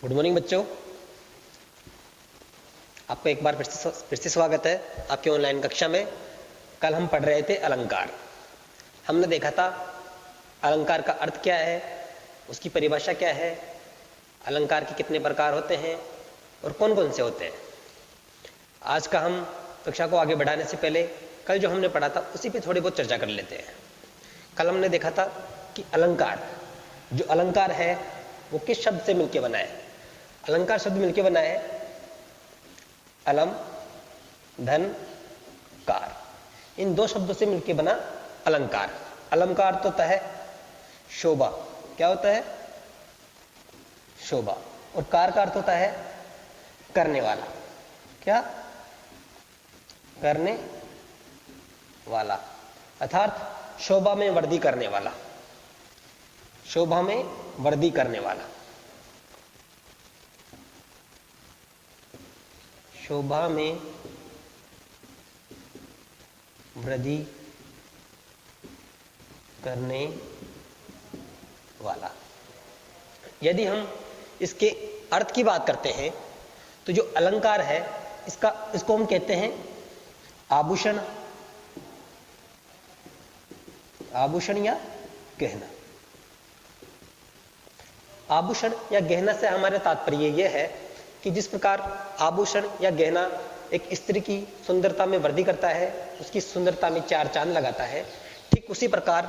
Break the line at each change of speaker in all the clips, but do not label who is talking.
Good morning बच्चों, आपका एक बार फिर से स्वागत है आपकी ऑनलाइन कक्षा में। कल हम पढ़ रहे थे अलंकार। हमने देखा था अलंकार का अर्थ क्या है, उसकी परिभाषा क्या है, अलंकार के कितने प्रकार होते हैं और कौन कौन से होते हैं। आज का हम कक्षा को आगे बढ़ाने से पहले कल जो हमने पढ़ा था उसी पे थोड़ी बहुत चर्चा कर लेते हैं। कल हमने देखा था कि जो अलंकार है वो किस शब्द से मिलकर बना है। अलंकार शब्द मिलकर बना है अलम, धन, कार। इन दो शब्दों से मिलकर बना अलंकार। अलंकार तो होता है शोभा। क्या होता है? शोभा। और कार का अर्थ होता है करने वाला। क्या? करने वाला, अर्थात शोभा में वृद्धि करने वाला। शोभा में वृद्धि करने वाला, शोभा में वृद्धि करने वाला। यदि हम इसके अर्थ की बात करते हैं तो जो अलंकार है इसको हम कहते हैं आभूषण, आभूषण या गहना। आभूषण या गहना से हमारा तात्पर्य यह है कि जिस प्रकार आभूषण या गहना एक स्त्री की सुंदरता में वृद्धि करता है, उसकी सुंदरता में चार चांद लगाता है, ठीक उसी प्रकार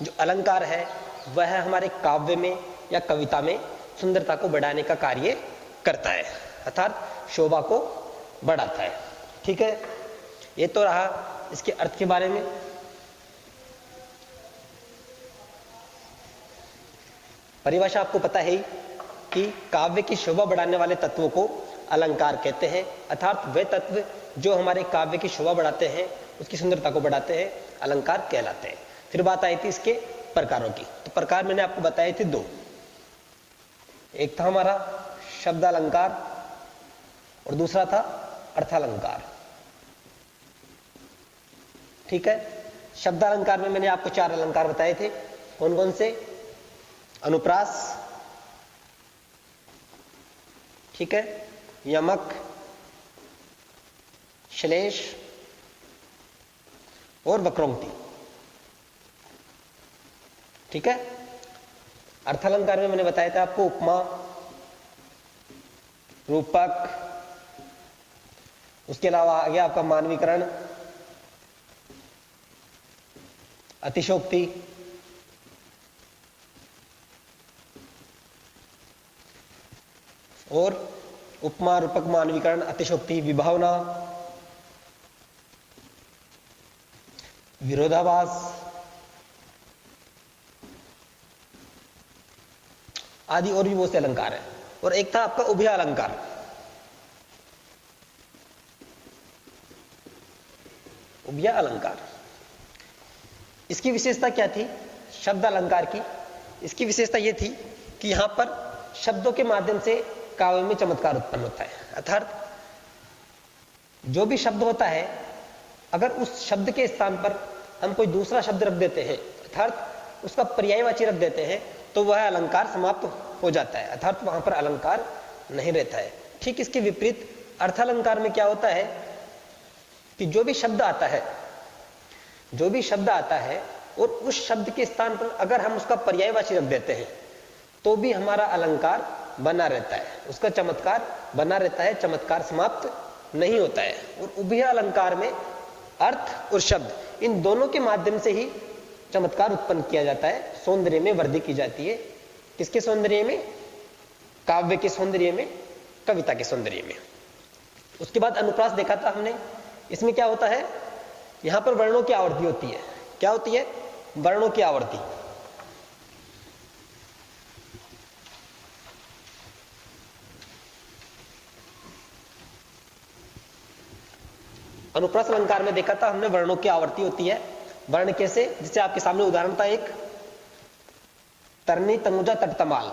जो अलंकार है वह हमारे काव्य में या कविता में सुंदरता को बढ़ाने का कार्य करता है, अर्थात शोभा को बढ़ाता है। ठीक है, ये तो रहा इसके अर्थ के बारे में। परिभाषा आपको पता है कि काव्य की शोभा बढ़ाने वाले तत्वों को अलंकार कहते हैं, अर्थात वे तत्व जो हमारे काव्य की शोभा बढ़ाते हैं, उसकी सुंदरता को बढ़ाते हैं, अलंकार कहलाते हैं। फिर बात आई थी इसके प्रकारों की। तो प्रकार मैंने आपको बताए थे दो। एक था हमारा शब्दालंकार और दूसरा था अर्थालंकार। ठीक है, शब्दालंकार में मैंने आपको चार अलंकार बताए थे। कौन कौन से? अनुप्रास, ठीक है, यमक, श्लेष और वक्रोक्ति। ठीक है। अर्थालंकार में मैंने बताया था आपको उपमा, रूपक, उसके अलावा आ गया आपका मानवीकरण, अतिशोक्ति, और उपमा, रूपक, मानवीकरण, अतिशोक्ति, विभावना, विरोधाभास आदि और भी बहुत से अलंकार हैं। और एक था आपका उभय अलंकार। उभय अलंकार, इसकी विशेषता क्या थी? शब्द अलंकार की इसकी विशेषता यह थी कि यहां पर शब्दों के माध्यम से काव्य में चमत्कार उत्पन्न होता है, अर्थात जो भी शब्द होता है अगर उस शब्द के स्थान पर हम कोई दूसरा शब्द रख देते हैं, अर्थात उसका पर्यायवाची रख देते हैं, तो वह अलंकार समाप्त हो जाता है, अर्थात वहां पर अलंकार नहीं रहता है। ठीक इसके विपरीत अर्थालंकार में क्या होता है कि जो भी शब्द आता है और उस शब्द के स्थान पर अगर हम उसका पर्यायवाची रख देते हैं तो भी हमारा अलंकार बना रहता है, उसका चमत्कार बना रहता है, चमत्कार समाप्त नहीं होता है। और उभय अलंकार में अर्थ और शब्द इन दोनों के माध्यम से ही चमत्कार उत्पन्न किया जाता है, सौंदर्य में वृद्धि की जाती है। किसके सौंदर्य में? काव्य के सौंदर्य में, कविता के सौंदर्य में। उसके बाद अनुप्रास देखा था हमने। इसमें क्या होता है? यहां पर वर्णों की आवर्ती होती है। क्या होती है? वर्णों की आवर्ती। अनुप्रास अलंकार में देखा था हमने वर्णों की आवर्ती होती है। वर्ण कैसे? जिससे आपके सामने उदाहरण था एक, तरनी तनुजा तटतमाल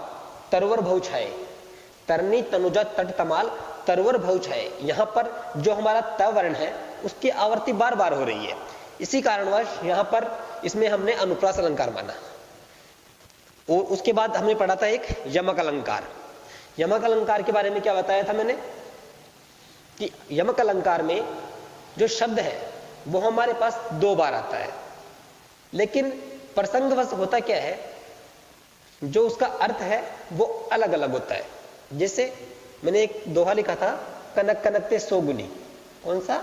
तरवर भव छाए। तरनी तनुजा तटतमाल तरवर भव छाए। यहां पर जो हमारा त वर्ण है उसकी आवर्ती बार बार हो रही है, इसी कारणवश यहां पर इसमें हमने अनुप्रास अलंकार माना। और उसके बाद हमने पढ़ा था एक यमक अलंकार। यमक अलंकार के बारे में क्या बताया था मैंने कि यमक अलंकार में जो शब्द है वो हमारे पास 2 बार आता है, लेकिन प्रसंगवश होता क्या है, जो उसका अर्थ है वो अलग अलग होता है। जैसे मैंने एक दोहा लिखा था, कनक कनकते सोगुनी। कौन सा?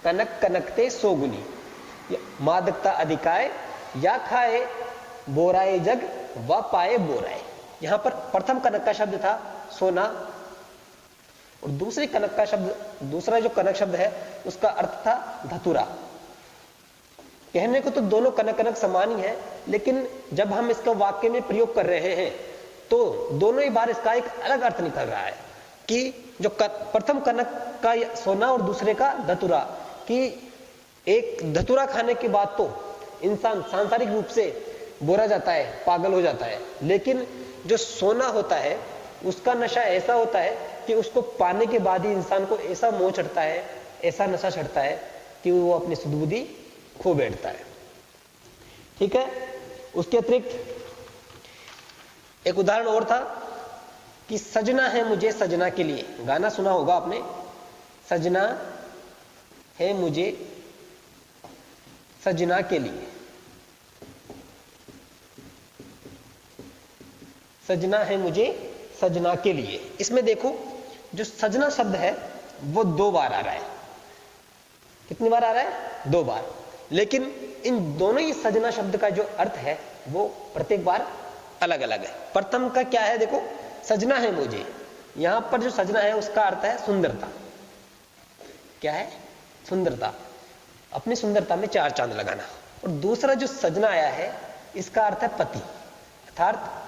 कनक कनकते सोगुनी। मादकता अधिकाय या खाए बोराए जग व पाए बोराए। यहां पर प्रथम कनक का शब्द था सोना, और दूसरे कनक का शब्द, दूसरा जो कनक शब्द है उसका अर्थ था धतुरा। कहने को तो दोनों कनक कनक समान ही है, लेकिन जब हम इसका वाक्य में प्रयोग कर रहे हैं तो दोनों ही बार इसका एक अलग अर्थ निकल रहा है कि जो प्रथम कनक का सोना और दूसरे का धतुरा, कि एक धतुरा खाने के बाद तो इंसान सांसारिक रूप से बोरा जाता है, पागल हो जाता है, लेकिन जो सोना होता है उसका नशा ऐसा होता है कि उसको पाने के बाद ही इंसान को ऐसा मोह चढ़ता है, ऐसा नशा चढ़ता है कि वो अपनी सुध-बुद्धि खो बैठता है। ठीक है। उसके अतिरिक्त एक उदाहरण और था कि सजना है मुझे सजना के लिए। गाना सुना होगा आपने, सजना है मुझे सजना के लिए। सजना है मुझे सजना के लिए। इसमें देखो जो सजना शब्द है वो 2 बार आ रहा है। कितनी बार आ रहा है? 2 बार। लेकिन इन दोनों ही सजना शब्द का जो अर्थ है वो प्रत्येक बार अलग अलग है। प्रथम का क्या है? देखो, सजना है मुझे, यहां पर जो सजना है उसका अर्थ है सुंदरता। क्या है? सुंदरता। अपनी सुंदरता में 4 चांद लगाना। और दूसरा जो सजना आया है इसका अर्थ है पति, अर्थात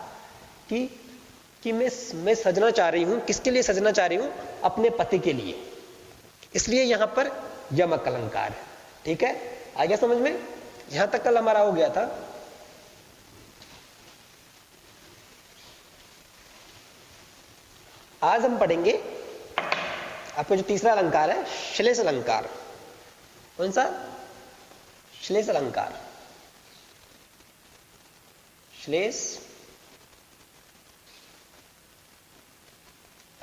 कि मैं सजना चाह रही हूं। किसके लिए सजना चाह रही हूं? अपने पति के लिए। इसलिए यहां पर यमक अलंकार है। ठीक है, आ गया समझ में? यहां तक कल हमारा हो गया था। आज हम पढ़ेंगे आपको जो तीसरा अलंकार है, श्लेष अलंकार। कौन सा? श्लेष अलंकार। श्लेष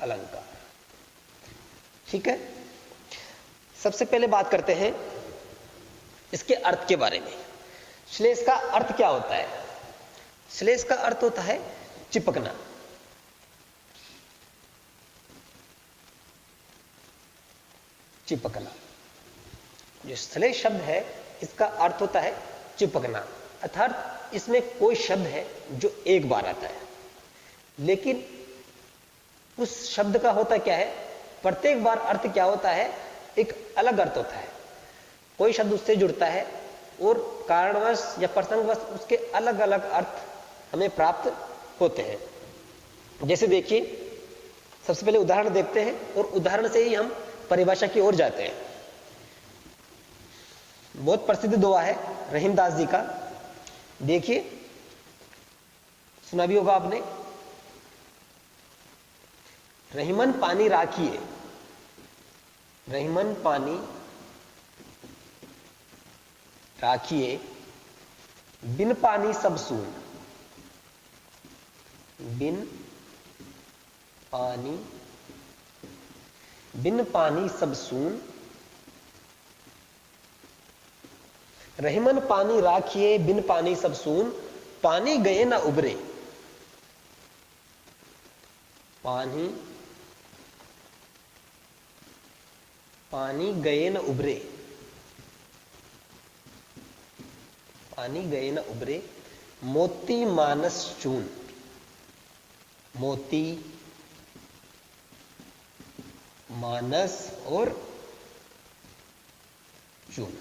अलंकार। ठीक है। सबसे पहले बात करते हैं इसके अर्थ के बारे में। श्लेष का अर्थ क्या होता है? श्लेष का अर्थ होता है चिपकना। चिपकना। जो श्लेष शब्द है इसका अर्थ होता है चिपकना, अर्थात इसमें कोई शब्द है जो एक बार आता है, लेकिन उस शब्द का होता क्या है, प्रत्येक बार अर्थ क्या होता है, एक अलग अर्थ होता है। कोई शब्द उससे जुड़ता है और कारणवश या प्रसंगवश उसके अलग अलग अर्थ हमें प्राप्त होते हैं। जैसे देखिए, सबसे पहले उदाहरण देखते हैं और उदाहरण से ही हम परिभाषा की ओर जाते हैं। बहुत प्रसिद्ध दोहा है रहीमदास जी का, देखिए, सुना भी होगा आपने। रहीमन पानी राखिए, रहीमन पानी राखिए, बिन पानी सब सून। बिन पानी सब सून। रहीमन पानी राखिए, बिन पानी सब सून। पानी गए ना उबरे। पानी गए न उबरे। पानी गए न उबरे। मोती मानस चून। मोती, मानस और चून।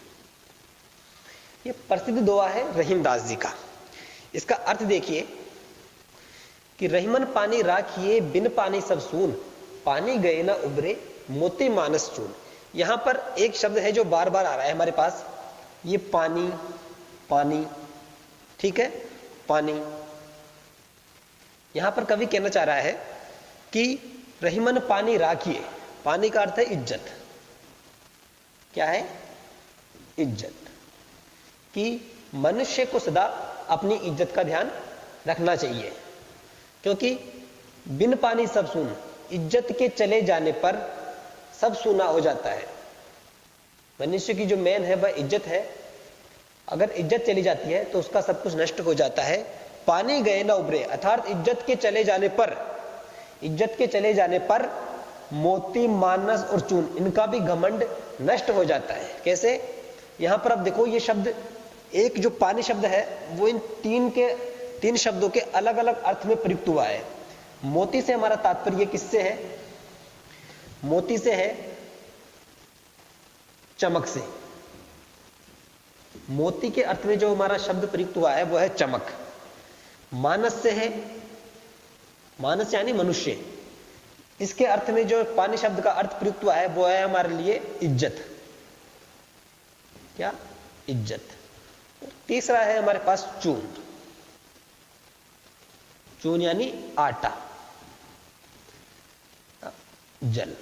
यह प्रसिद्ध दोहा है रहीमदास जी का। इसका अर्थ देखिए कि रहीमन पानी राखिए, बिन पानी सब सून। पानी गए ना उबरे, मोती मानस चून। यहां पर एक शब्द है जो बार बार आ रहा है हमारे पास, ये पानी, पानी। ठीक है, पानी। यहां पर कवि कहना चाह रहा है कि रहीमन पानी राखिए। पानी का अर्थ है इज्जत। क्या है? इज्जत। कि मनुष्य को सदा अपनी इज्जत का ध्यान रखना चाहिए, क्योंकि बिन पानी सब सून, इज्जत के चले जाने पर सब सूना हो जाता है। मनुष्य की जो मेन है वह इज्जत है। अगर इज्जत चली जाती है तो उसका सब कुछ नष्ट हो जाता है। पानी गए ना उभरे, अर्थात इज्जत के चले जाने पर मोती, मानस और चून, इनका भी घमंड नष्ट हो जाता है। कैसे? यहां पर अब देखो, ये शब्द, एक जो पानी शब्द है वो इन तीन शब्दों के अलग अलग अर्थ में प्रयुक्त हुआ है। मोती से हमारा तात्पर्य किससे है? मोती से है चमक से। मोती के अर्थ में जो हमारा शब्द प्रयुक्त हुआ है वो है चमक। मानस से है, मानस यानी मनुष्य, इसके अर्थ में जो पानी शब्द का अर्थ प्रयुक्त हुआ है वो है हमारे लिए इज्जत। क्या? इज्जत। तीसरा है हमारे पास चून। चून यानी आटा, जल।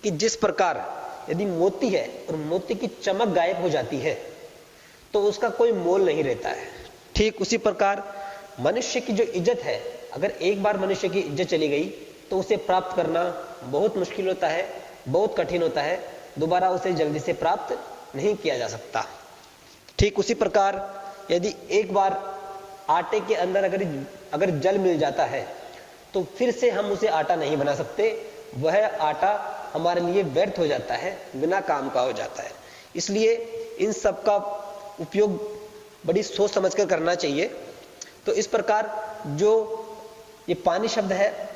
कि जिस प्रकार यदि मोती है और मोती की चमक गायब हो जाती है तो उसका कोई मोल नहीं रहता है, ठीक उसी प्रकार मनुष्य की जो इज्जत है, अगर एक बार मनुष्य की इज्जत चली गई तो उसे प्राप्त करना बहुत मुश्किल होता है, बहुत कठिन होता है, दोबारा उसे जल्दी से प्राप्त नहीं किया जा सकता। ठीक उसी प्रकार यदि एक बार आटे के अंदर अगर जल मिल जाता है तो फिर से हम उसे आटा नहीं बना सकते, वह आटा हमारे लिए व्यर्थ हो जाता है, बिना काम का हो जाता है। इसलिए इन सब का उपयोग बड़ी सोच समझकर करना चाहिए। तो इस प्रकार जो ये पानी शब्द है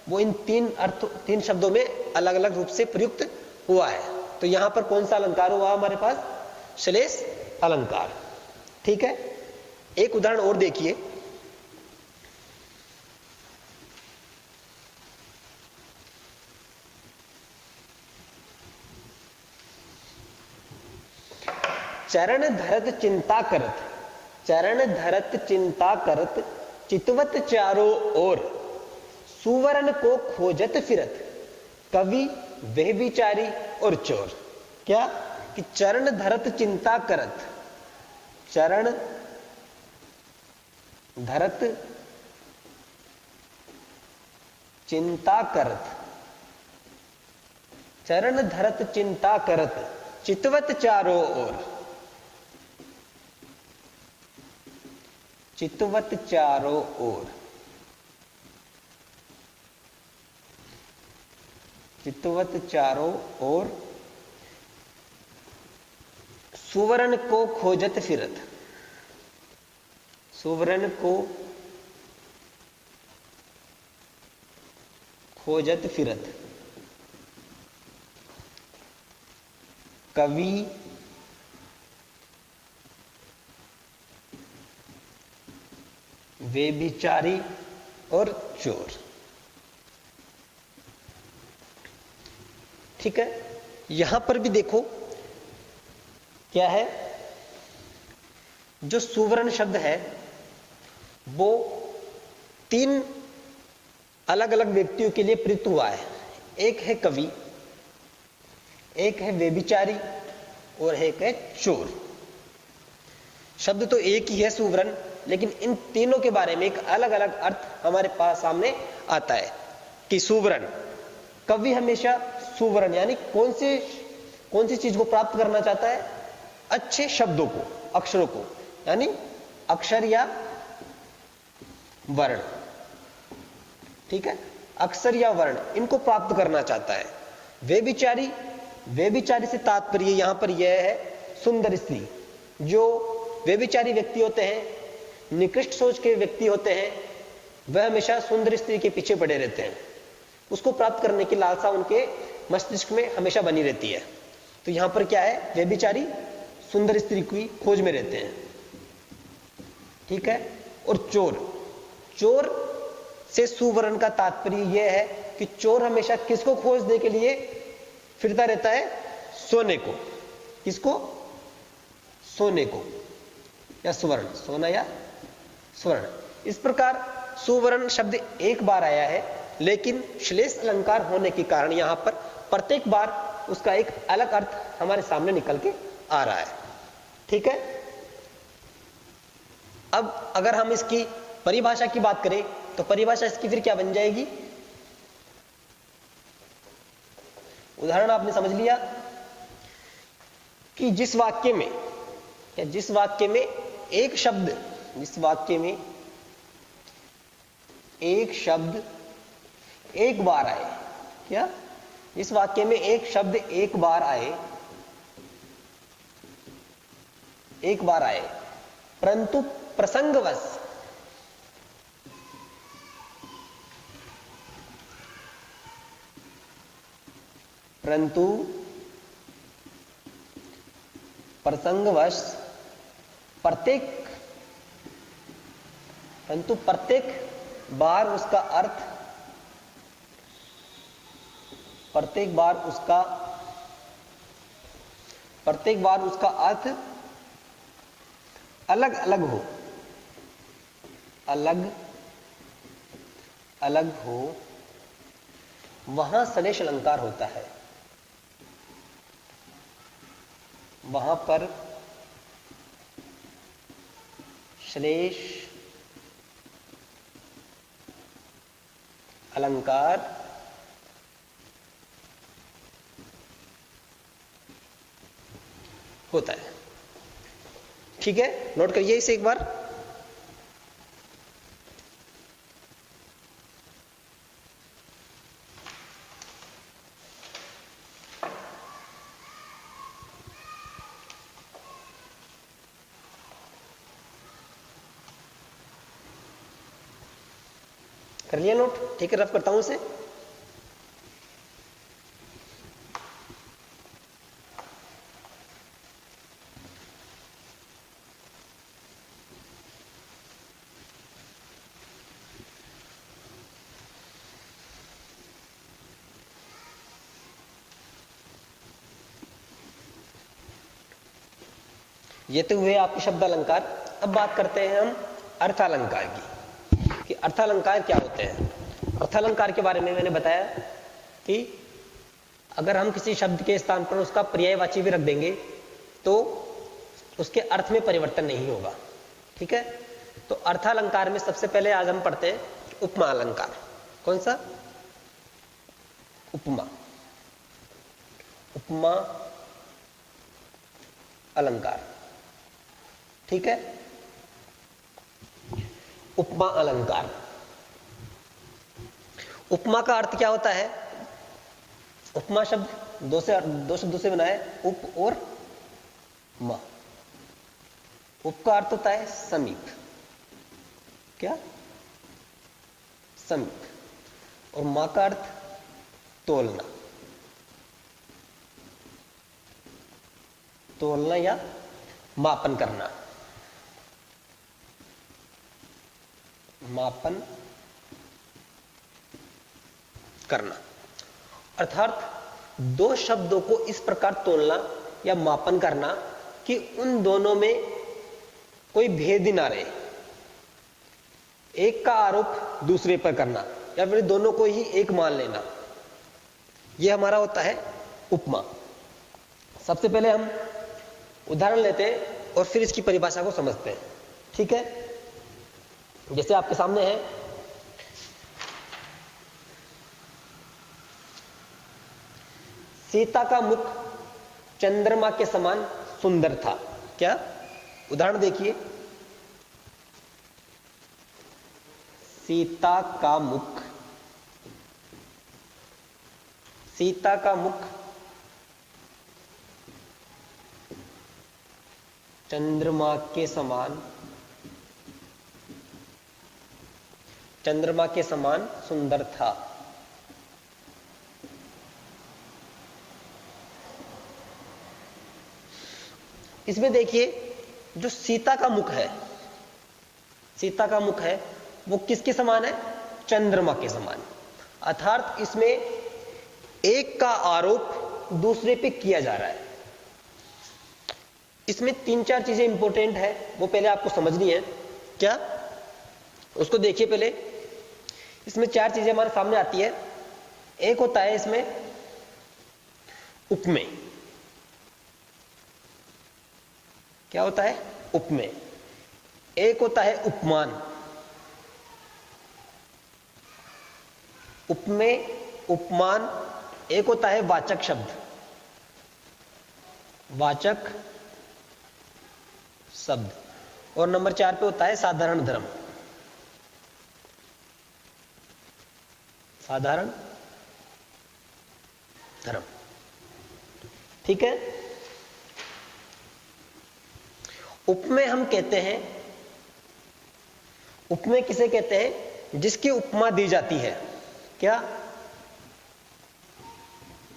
वो इन तीन शब्दों में अलग अलग रूप से प्रयुक्त हुआ है। तो यहां पर कौन सा अलंकार हुआ हमारे पास? श्लेष अलंकार। ठीक है, एक उदाहरण और देखिए। चरण धरत चिंता करत, चरण धरत चिंता करत, चितवत चारों ओर, सुवर्ण को खोजत फिरत, कवि वह विचारी और चोर। क्या? कि चरण धरत चिंता करत, चरण धरत चिंता करत, चरण धरत चिंता करत, चितवत चारों ओर, चितवत चारों ओर, चितवत चारों ओर, सुवर्ण को खोजत फिरत, सुवर्ण को खोजत फिरत, कवि व्यभिचारी और चोर। ठीक है, यहां पर भी देखो क्या है, जो सुवर्ण शब्द है वो तीन अलग अलग व्यक्तियों के लिए प्रयुक्त हुआ है। एक है कवि, एक है व्यभिचारी और एक है चोर। शब्द तो एक ही है सुवर्ण, लेकिन इन तीनों के बारे में एक अलग अलग अर्थ हमारे पास सामने आता है। कि सुवर्ण, कवि हमेशा सुवर्ण यानी कौन सी चीज को प्राप्त करना चाहता है? अच्छे शब्दों को, अक्षरों को, यानी अक्षर या वर्ण। ठीक है, अक्षर या वर्ण, इनको प्राप्त करना चाहता है। व्यभिचारी, व्यभिचारी से तात्पर्य यहां पर यह है सुंदर स्त्री। जो व्यभिचारी व्यक्ति होते हैं, निकृष्ट सोच के व्यक्ति होते हैं, वह हमेशा सुंदर स्त्री के पीछे पड़े रहते हैं। उसको प्राप्त करने की लालसा उनके मस्तिष्क में हमेशा बनी रहती है। तो यहां पर क्या है? व्यभिचारी सुंदर स्त्री की खोज में रहते हैं। ठीक है, और चोर, चोर से सुवर्ण का तात्पर्य यह है कि चोर हमेशा किसको खोजने के लिए फिरता रहता है? सोने को। किसको? सोने को या स्वर्ण, सोना या स्वर्ण। इस प्रकार सुवर्ण शब्द एक बार आया है, लेकिन श्लेष अलंकार होने के कारण यहां पर प्रत्येक बार उसका एक अलग अर्थ हमारे सामने निकल के आ रहा है। ठीक है, अब अगर हम इसकी परिभाषा की बात करें, तो परिभाषा इसकी फिर क्या बन जाएगी? उदाहरण आपने समझ लिया कि जिस वाक्य में एक शब्द एक बार आए, क्या इस वाक्य में एक शब्द एक बार आए, परंतु प्रसंगवश प्रत्येक बार उसका अर्थ अलग अलग हो, वहां सलेश अलंकार होता है। वहां पर श्लेष अलंकार होता है। ठीक है, नोट करिए इसे एक बार। कर लिया नोट? ठीक है, रफ करता हूं इसे। ये तो हुए आपके शब्द अलंकार। अब बात करते हैं हम अर्थालंकार की, कि अर्थालंकार क्या होते हैं। अर्थालंकार के बारे में मैंने बताया कि अगर हम किसी शब्द के स्थान पर उसका पर्यायवाची भी रख देंगे तो उसके अर्थ में परिवर्तन नहीं होगा। ठीक है, तो अर्थालंकार में सबसे पहले आज हम पढ़ते हैं उपमा अलंकार। कौन सा? उपमा अलंकार। ठीक है, उपमा अलंकार। उपमा का अर्थ क्या होता है? उपमा शब्द दो शब्दों से बना है, उप और मा। उप का अर्थ होता है समीप, क्या? समीप। और मा का अर्थ तोलना या मापन करना। अर्थात दो शब्दों को इस प्रकार तोलना या मापन करना कि उन दोनों में कोई भेद ही ना रहे। एक का आरोप दूसरे पर करना या फिर दोनों को ही एक मान लेना, यह हमारा होता है उपमा। सबसे पहले हम उदाहरण लेते हैं और फिर इसकी परिभाषा को समझते हैं। ठीक है, जैसे आपके सामने है, सीता का मुख चंद्रमा के समान सुंदर था। क्या? उदाहरण देखिए, सीता का मुख चंद्रमा के समान सुंदर था। इसमें देखिए, जो सीता का मुख है वो किसके समान है? चंद्रमा के समान। अर्थात इसमें एक का आरोप दूसरे पे किया जा रहा है। इसमें 3-4 चीजें इंपॉर्टेंट है, वो पहले आपको समझनी है। क्या? उसको देखिए पहले। इसमें 4 चीजें हमारे सामने आती है। एक होता है इसमें उपमेय। क्या होता है? उपमेय। एक होता है उपमान। उपमेय, उपमान, एक होता है वाचक शब्द, वाचक शब्द, और नंबर 4 पे होता है साधारण धर्म, साधारण धर्म। ठीक है। उपमेय हम कहते हैं, उपमेय किसे कहते हैं? जिसकी उपमा दी जाती है। क्या?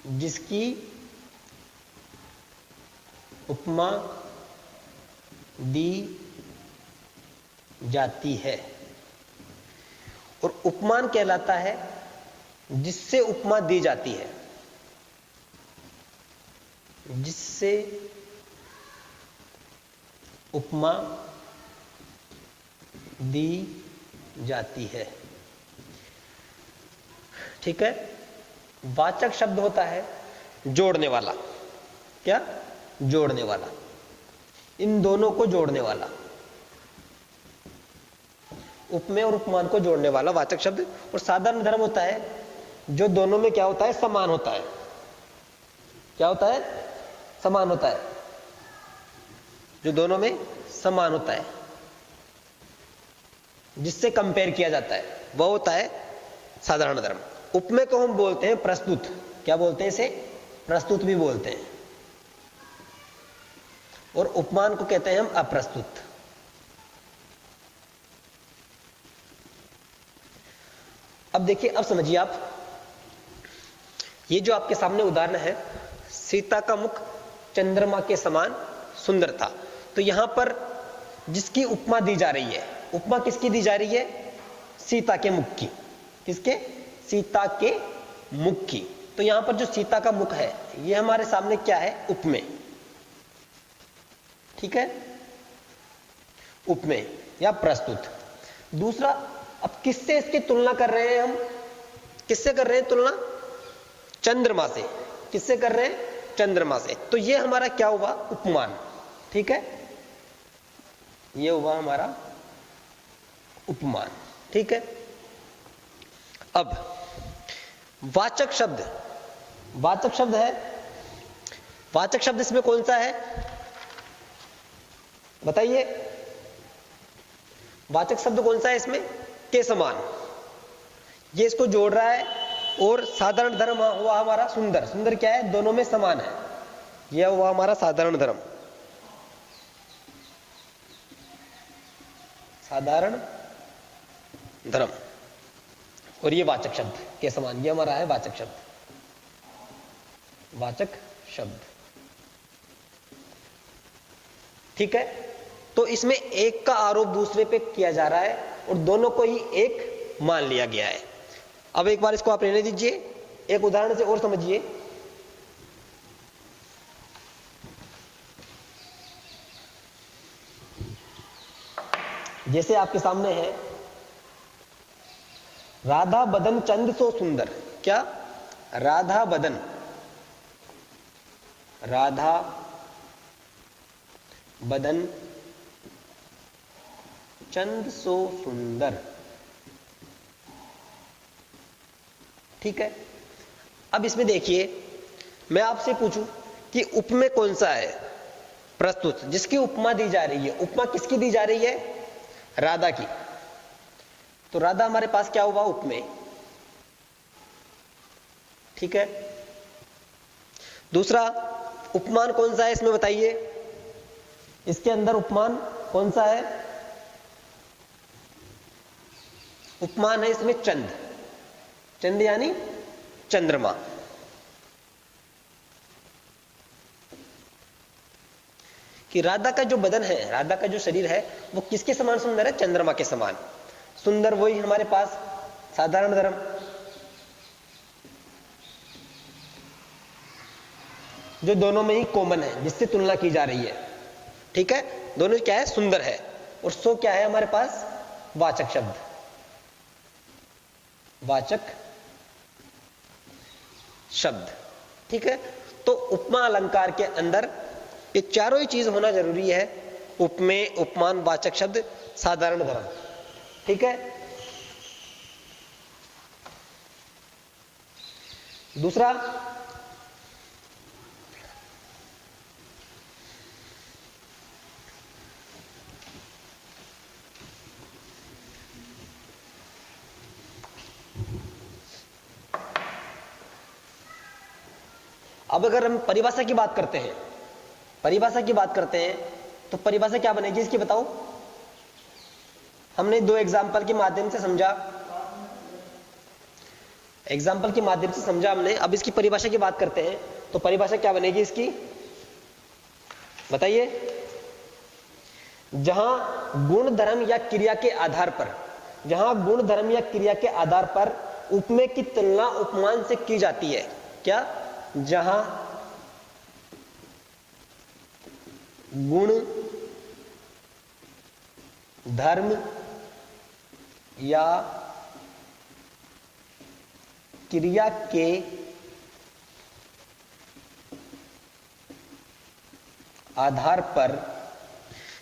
जिसकी उपमा दी जाती है। और उपमान कहलाता है जिससे उपमा दी जाती है, जिससे उपमा दी जाती है। ठीक है। वाचक शब्द होता है जोड़ने वाला। क्या? जोड़ने वाला, इन दोनों को जोड़ने वाला, उपमेय और उपमान को जोड़ने वाला वाचक शब्द। और साधारण धर्म होता है जो दोनों में क्या होता है? समान होता है। क्या होता है? समान होता है, जो दोनों में समान होता है, जिससे कंपेयर किया जाता है, वह होता है साधारण धर्म। उपमेय को हम बोलते हैं प्रस्तुत। क्या बोलते हैं इसे? प्रस्तुत भी बोलते हैं। और उपमान को कहते हैं हम अप्रस्तुत। अब देखिए, अब समझिए आप, ये जो आपके सामने उदाहरण है, सीता का मुख चंद्रमा के समान सुंदर था, तो यहां पर जिसकी उपमा दी जा रही है, उपमा किसकी दी जा रही है? सीता के मुख की। किसके? सीता के मुख की। तो यहां पर जो सीता का मुख है, ये हमारे सामने क्या है? उपमेय। ठीक है, उपमेय या प्रस्तुत। दूसरा, अब किससे इसकी तुलना कर रहे हैं हम? किससे कर रहे हैं तुलना? चंद्रमा से। किससे कर रहे हैं? चंद्रमा से। तो ये हमारा क्या हुआ? उपमान। ठीक है, ये हुआ हमारा उपमान। ठीक है। अब वाचक शब्द, वाचक शब्द है, वाचक शब्द इसमें कौन सा है बताइए? वाचक शब्द कौन सा है इसमें? के समान। ये इसको जोड़ रहा है। और साधारण धर्म हुआ हमारा सुंदर। सुंदर क्या है? दोनों में समान है। यह हुआ हमारा साधारण धर्म, साधारण धर्म। और ये वाचक शब्द के समान, ये हमारा है वाचक शब्द, वाचक शब्द। ठीक है। तो इसमें एक का आरोप दूसरे पे किया जा रहा है और दोनों को ही एक मान लिया गया है। अब एक बार इसको आप रहने दीजिए, एक उदाहरण से और समझिए। जैसे आपके सामने है, राधा बदन चंद सो सुंदर। क्या? राधा बदन, राधा बदन चंद सो सुंदर। ठीक है। अब इसमें देखिए, मैं आपसे पूछूं कि उपमेय कौन सा है? प्रस्तुत, जिसकी उपमा दी जा रही है। उपमा किसकी दी जा रही है? राधा की। तो राधा हमारे पास क्या हुआ? उपमेय। ठीक है। दूसरा, उपमान कौन सा है इसमें बताइए? इसके अंदर उपमान कौन सा है? उपमान है इसमें चंद। चंद यानी चंद्रमा। कि राधा का जो बदन है, राधा का जो शरीर है, वो किसके समान सुंदर है? चंद्रमा के समान सुंदर। वही हमारे पास साधारण धर्म। जो दोनों में ही कॉमन है, जिससे तुलना की जा रही है। ठीक है। दोनों क्या है? सुंदर है। और सो क्या है हमारे पास? वाचक शब्द, वाचक शब्द। ठीक है। तो उपमा अलंकार के अंदर ये चारों ही चीज होना जरूरी है। उपमेय, उपमान, वाचक शब्द, साधारण धर्म। ठीक है। दूसरा, अब अगर हम परिभाषा की बात करते हैं, परिभाषा की बात करते हैं तो परिभाषा क्या बनेगी इसकी बताओ। हमने दो एग्जाम्पल के माध्यम से समझा, एग्जाम्पल के माध्यम से समझा हमने। अब इसकी परिभाषा की बात करते हैं तो परिभाषा क्या बनेगी इसकी, बताइए। जहां गुण धर्म या क्रिया के आधार पर, जहां गुण धर्म या क्रिया के आधार पर उपमेय की तुलना उपमान से की जाती है। क्या? जहां गुण धर्म या क्रिया के आधार पर,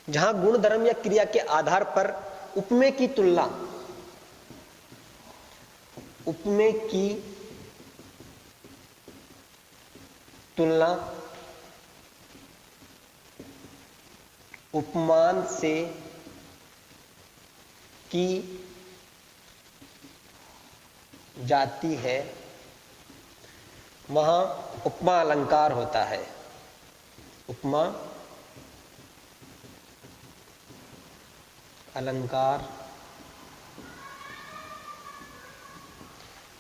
जहां गुण धर्म या क्रिया के आधार पर उपमेय की तुलना, उपमेय की तुलना उपमान से की जाती है, वहां उपमा अलंकार होता है। उपमा अलंकार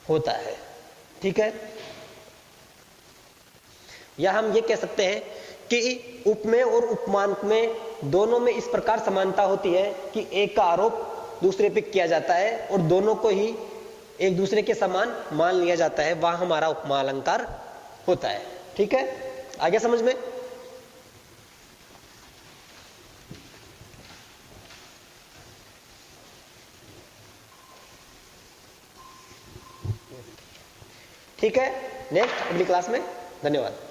होता है। ठीक है, या हम ये कह सकते हैं कि उपमेय और उपमान में दोनों में इस प्रकार समानता होती है कि एक का आरोप दूसरे पे किया जाता है और दोनों को ही एक दूसरे के समान मान लिया जाता है, वहां हमारा उपमा अलंकार होता है। ठीक है, आगे समझ में। ठीक है, नेक्स्ट अगली क्लास में। धन्यवाद।